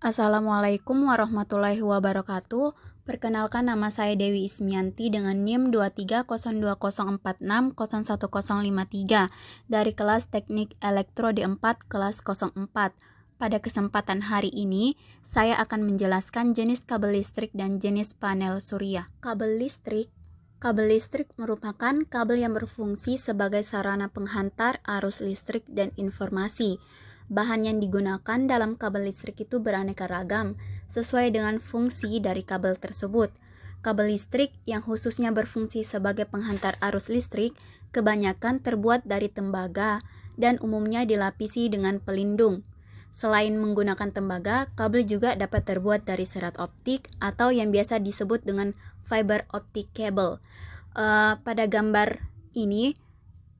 Assalamualaikum warahmatullahi wabarakatuh. Perkenalkan, nama saya Dewi Ismianti dengan NIM 230204601053 dari kelas Teknik Elektro D4 kelas 04. Pada kesempatan hari ini, saya akan menjelaskan jenis kabel listrik dan jenis panel surya. Kabel listrik merupakan kabel yang berfungsi sebagai sarana penghantar arus listrik dan informasi. Bahan yang digunakan dalam kabel listrik itu beraneka ragam, sesuai dengan fungsi dari kabel tersebut. Kabel listrik yang khususnya berfungsi sebagai penghantar arus listrik kebanyakan terbuat dari tembaga dan umumnya dilapisi dengan pelindung. Selain menggunakan tembaga, kabel juga dapat terbuat dari serat optik atau yang biasa disebut dengan fiber optic cable. Pada gambar ini,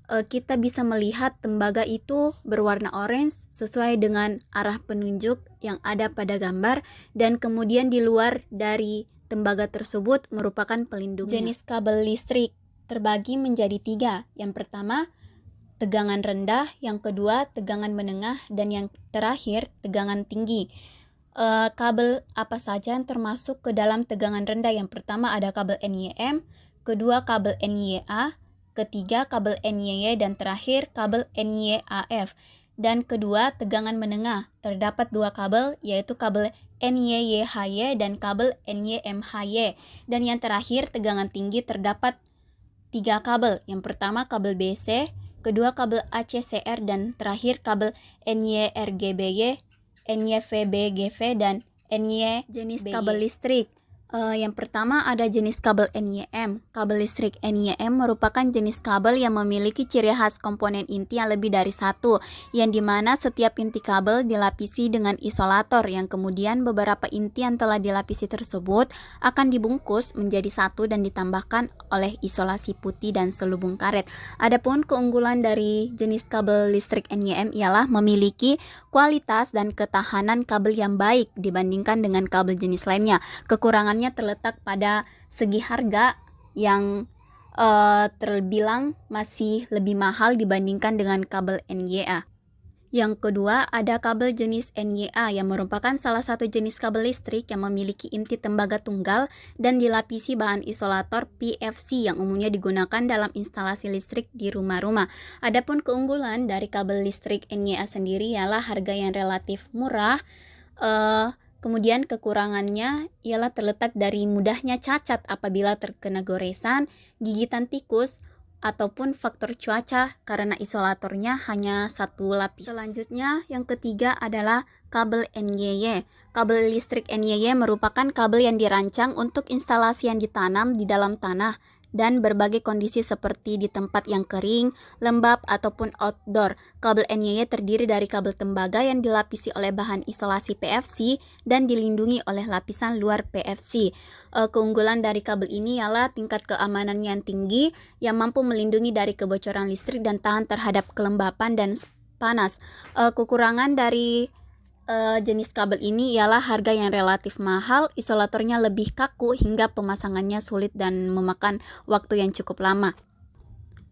kita bisa melihat tembaga itu berwarna orange sesuai dengan arah penunjuk yang ada pada gambar, dan kemudian di luar dari tembaga tersebut merupakan pelindungnya. Jenis kabel listrik terbagi menjadi 3. Yang pertama, tegangan rendah, yang kedua, tegangan menengah, dan yang terakhir, tegangan tinggi. Kabel apa saja yang termasuk ke dalam tegangan rendah? Yang pertama ada kabel NYM, kedua kabel NYA, ketiga kabel NYY, dan terakhir kabel NYAF. Dan kedua, tegangan menengah, terdapat 2 kabel, yaitu kabel NYYHY dan kabel NYMHY. Dan yang terakhir, tegangan tinggi, terdapat 3 kabel. Yang pertama kabel BC, kedua kabel ACCR, dan terakhir kabel NYRGBY, NYVBGV, dan NY. Jenis kabel listrik. Yang pertama ada jenis kabel NYM. Kabel listrik NYM merupakan jenis kabel yang memiliki ciri khas komponen inti yang lebih dari 1, yang dimana setiap inti kabel dilapisi dengan isolator, yang kemudian beberapa inti yang telah dilapisi tersebut akan dibungkus menjadi satu dan ditambahkan oleh isolasi putih dan selubung karet. Adapun keunggulan dari jenis kabel listrik NYM ialah memiliki kualitas dan ketahanan kabel yang baik dibandingkan dengan kabel jenis lainnya. Kekurangannya terletak pada segi harga yang terbilang masih lebih mahal dibandingkan dengan kabel NYA. Yang kedua, ada kabel jenis NYA yang merupakan salah satu jenis kabel listrik yang memiliki inti tembaga tunggal dan dilapisi bahan isolator PVC yang umumnya digunakan dalam instalasi listrik di rumah-rumah. Adapun keunggulan dari kabel listrik NYA sendiri ialah harga yang relatif murah. Kemudian kekurangannya ialah terletak dari mudahnya cacat apabila terkena goresan, gigitan tikus, ataupun faktor cuaca karena isolatornya hanya 1 lapis. Selanjutnya, yang ketiga adalah kabel NYY. Kabel listrik NYY merupakan kabel yang dirancang untuk instalasi yang ditanam di dalam tanah dan berbagai kondisi seperti di tempat yang kering, lembab, ataupun outdoor. Kabel NYY terdiri dari kabel tembaga yang dilapisi oleh bahan isolasi PVC dan dilindungi oleh lapisan luar PVC. Keunggulan dari kabel ini ialah tingkat keamanan yang tinggi yang mampu melindungi dari kebocoran listrik dan tahan terhadap kelembapan dan panas. Kekurangan dari jenis kabel ini ialah harga yang relatif mahal, isolatornya lebih kaku hingga pemasangannya sulit dan memakan waktu yang cukup lama.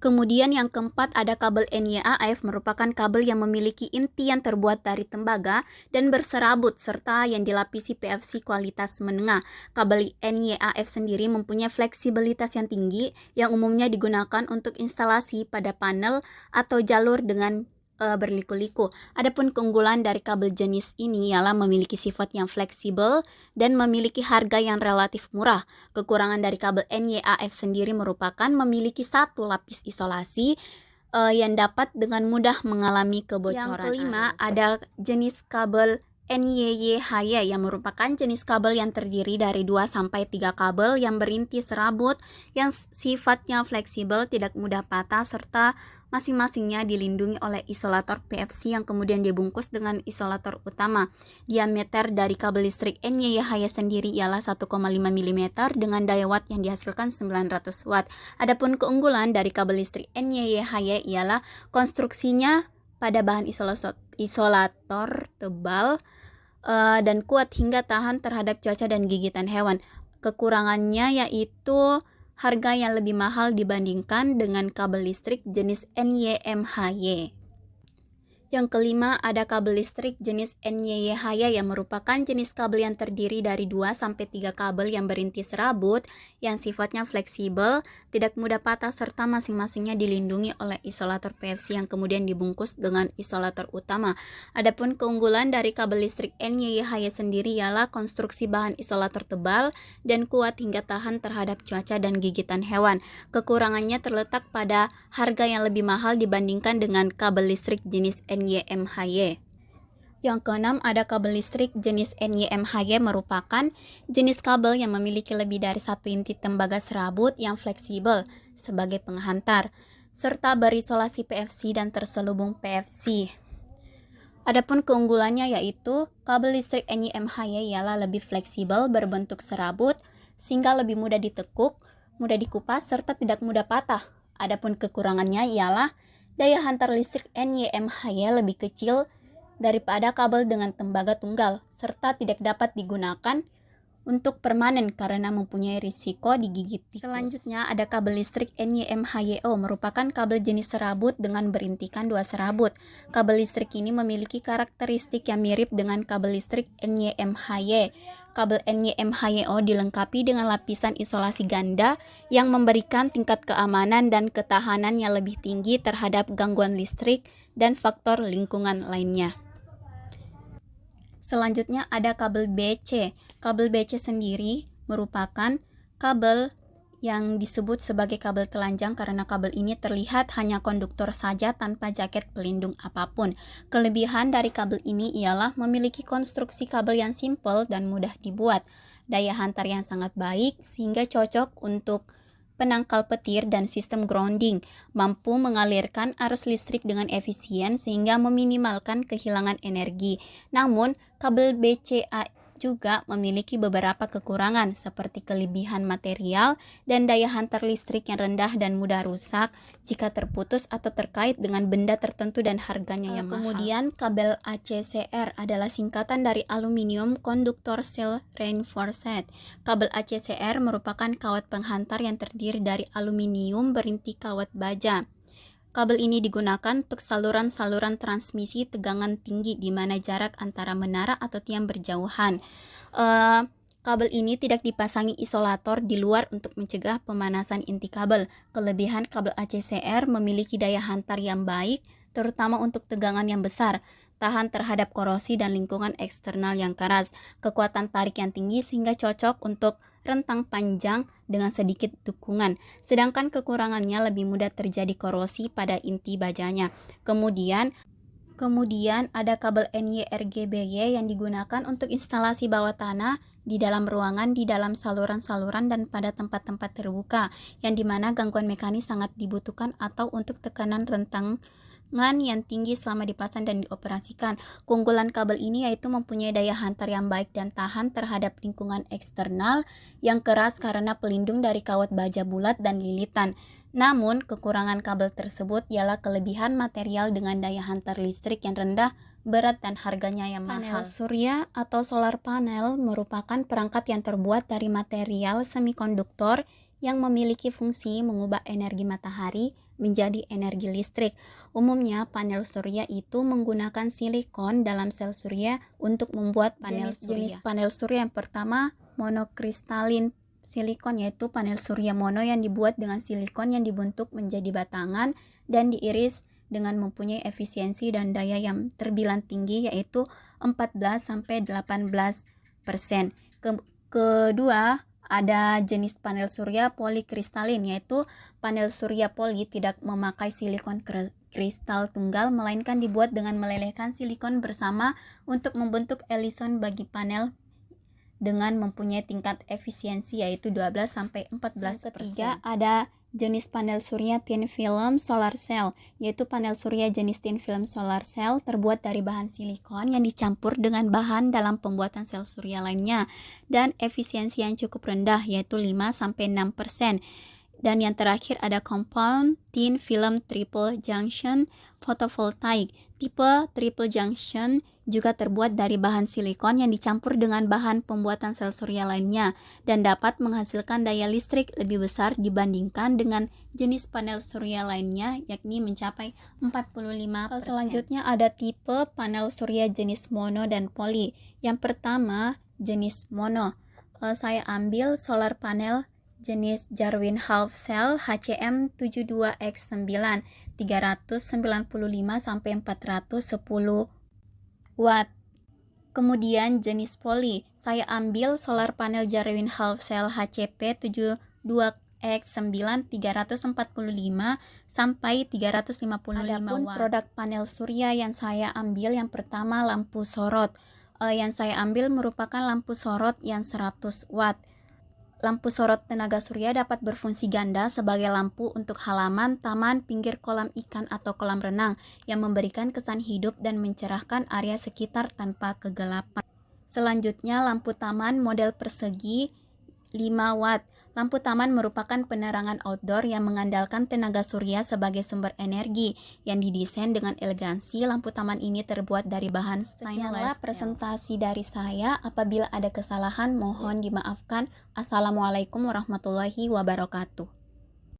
Kemudian yang keempat ada kabel NYAF, merupakan kabel yang memiliki inti yang terbuat dari tembaga dan berserabut serta yang dilapisi PVC kualitas menengah. Kabel NYAF sendiri mempunyai fleksibilitas yang tinggi yang umumnya digunakan untuk instalasi pada panel atau jalur dengan berliku-liku. Adapun keunggulan dari kabel jenis ini ialah memiliki sifat yang fleksibel dan memiliki harga yang relatif murah. Kekurangan dari kabel NYAF sendiri merupakan memiliki 1 lapis isolasi yang dapat dengan mudah mengalami kebocoran. Yang kelima ada jenis kabel NYYHY yang merupakan jenis kabel yang terdiri dari 2-3 kabel yang berinti serabut yang sifatnya fleksibel, tidak mudah patah, serta masing-masingnya dilindungi oleh isolator PVC yang kemudian dibungkus dengan isolator utama. Diameter dari kabel listrik NYYHY sendiri ialah 1,5 mm dengan daya watt yang dihasilkan 900 watt. Adapun keunggulan dari kabel listrik NYYHY ialah konstruksinya pada bahan isolator tebal dan kuat hingga tahan terhadap cuaca dan gigitan hewan. Kekurangannya yaitu harga yang lebih mahal dibandingkan dengan kabel listrik jenis NYMHY. Yang kelima, ada kabel listrik jenis NYYHY yang merupakan jenis kabel yang terdiri dari 2-3 kabel yang berinti serabut, yang sifatnya fleksibel, tidak mudah patah, serta masing-masingnya dilindungi oleh isolator PVC yang kemudian dibungkus dengan isolator utama. Adapun keunggulan dari kabel listrik NYYHY sendiri ialah konstruksi bahan isolator tebal dan kuat hingga tahan terhadap cuaca dan gigitan hewan. Kekurangannya terletak pada harga yang lebih mahal dibandingkan dengan kabel listrik jenis NYMHY. Yang keenam, ada kabel listrik jenis NYMHY merupakan jenis kabel yang memiliki lebih dari satu inti tembaga serabut yang fleksibel sebagai penghantar, serta berisolasi PVC dan terselubung PVC. Adapun keunggulannya yaitu kabel listrik NYMHY ialah lebih fleksibel berbentuk serabut sehingga lebih mudah ditekuk, mudah dikupas, serta tidak mudah patah. Adapun kekurangannya ialah daya hantar listrik NYMHY lebih kecil daripada kabel dengan tembaga tunggal, serta tidak dapat digunakan untuk permanen karena mempunyai risiko digigit tikus. Selanjutnya ada kabel listrik NYMHYO, merupakan kabel jenis serabut dengan berintikan 2 serabut. Kabel listrik ini memiliki karakteristik yang mirip dengan kabel listrik NYMHY. Kabel NYMHYO dilengkapi dengan lapisan isolasi ganda yang memberikan tingkat keamanan dan ketahanan yang lebih tinggi terhadap gangguan listrik dan faktor lingkungan lainnya. Selanjutnya ada kabel BC. Kabel BC sendiri merupakan kabel yang disebut sebagai kabel telanjang karena kabel ini terlihat hanya konduktor saja tanpa jaket pelindung apapun. Kelebihan dari kabel ini ialah memiliki konstruksi kabel yang simpel dan mudah dibuat, daya hantar yang sangat baik sehingga cocok untuk penangkal petir dan sistem grounding, mampu mengalirkan arus listrik dengan efisien sehingga meminimalkan kehilangan energi. Namun, kabel BCA juga memiliki beberapa kekurangan seperti kelebihan material dan daya hantar listrik yang rendah dan mudah rusak jika terputus atau terkait dengan benda tertentu dan harganya yang mahal. Kemudian kabel ACCR adalah singkatan dari Aluminium Conductor Cell Reinforced. Kabel ACCR merupakan kawat penghantar yang terdiri dari aluminium berinti kawat baja. Kabel ini digunakan untuk saluran-saluran transmisi tegangan tinggi di mana jarak antara menara atau tiang berjauhan. Kabel ini tidak dipasangi isolator di luar untuk mencegah pemanasan inti kabel. Kelebihan kabel ACCR memiliki daya hantar yang baik, terutama untuk tegangan yang besar, tahan terhadap korosi dan lingkungan eksternal yang keras, kekuatan tarik yang tinggi sehingga cocok untuk rentang panjang dengan sedikit dukungan, sedangkan kekurangannya lebih mudah terjadi korosi pada inti bajanya. Kemudian ada kabel NY-RGBY yang digunakan untuk instalasi bawah tanah di dalam ruangan, di dalam saluran-saluran dan pada tempat-tempat terbuka, yang dimana gangguan mekanis sangat dibutuhkan atau untuk tekanan rentangan yang tinggi selama dipasang dan dioperasikan. Keunggulan kabel ini yaitu mempunyai daya hantar yang baik dan tahan terhadap lingkungan eksternal yang keras karena pelindung dari kawat baja bulat dan lilitan. Namun, kekurangan kabel tersebut ialah kelebihan material dengan daya hantar listrik yang rendah, berat, dan harganya yang mahal. Panel surya atau solar panel merupakan perangkat yang terbuat dari material semikonduktor yang memiliki fungsi mengubah energi matahari menjadi energi listrik. Umumnya, panel surya itu menggunakan silikon dalam sel surya untuk membuat panel surya. Jenis panel surya yang pertama, monokristalin silikon, yaitu panel surya mono yang dibuat dengan silikon yang dibentuk menjadi batangan dan diiris dengan mempunyai efisiensi dan daya yang terbilang tinggi, yaitu 14-18%. Kedua, ada jenis panel surya polikristalin, yaitu panel surya poli tidak memakai silikon kristal tunggal, melainkan dibuat dengan melelehkan silikon bersama untuk membentuk elison bagi panel dengan mempunyai tingkat efisiensi yaitu 12-14%. Ketiga, ada jenis panel surya thin film solar cell, yaitu panel surya jenis thin film solar cell terbuat dari bahan silikon yang dicampur dengan bahan dalam pembuatan sel surya lainnya dan efisiensi yang cukup rendah yaitu 5-6%. Dan yang terakhir ada compound thin film triple junction photovoltaic. Tipe triple junction juga terbuat dari bahan silikon yang dicampur dengan bahan pembuatan sel surya lainnya dan dapat menghasilkan daya listrik lebih besar dibandingkan dengan jenis panel surya lainnya, yakni mencapai 45%. Selanjutnya ada tipe panel surya jenis mono dan poli. Yang pertama, jenis mono. Saya ambil solar panel jenis Jarwin Half Cell HCM 72X9 395 sampai 410 watt. Kemudian jenis poli, saya ambil solar panel Jarwin Half Cell HCP 72X9 345 sampai 355 Adapun watt. Produk panel surya yang saya ambil yang pertama lampu sorot. Yang saya ambil merupakan lampu sorot yang 100 watt. Lampu sorot tenaga surya dapat berfungsi ganda sebagai lampu untuk halaman, taman, pinggir kolam ikan atau kolam renang yang memberikan kesan hidup dan mencerahkan area sekitar tanpa kegelapan. Selanjutnya lampu taman model persegi 5 watt. Lampu taman merupakan penerangan outdoor yang mengandalkan tenaga surya sebagai sumber energi yang didesain dengan elegansi. Lampu taman ini terbuat dari bahan stainless. Sekianlah presentasi dari saya. Apabila ada kesalahan mohon dimaafkan. Assalamualaikum warahmatullahi wabarakatuh.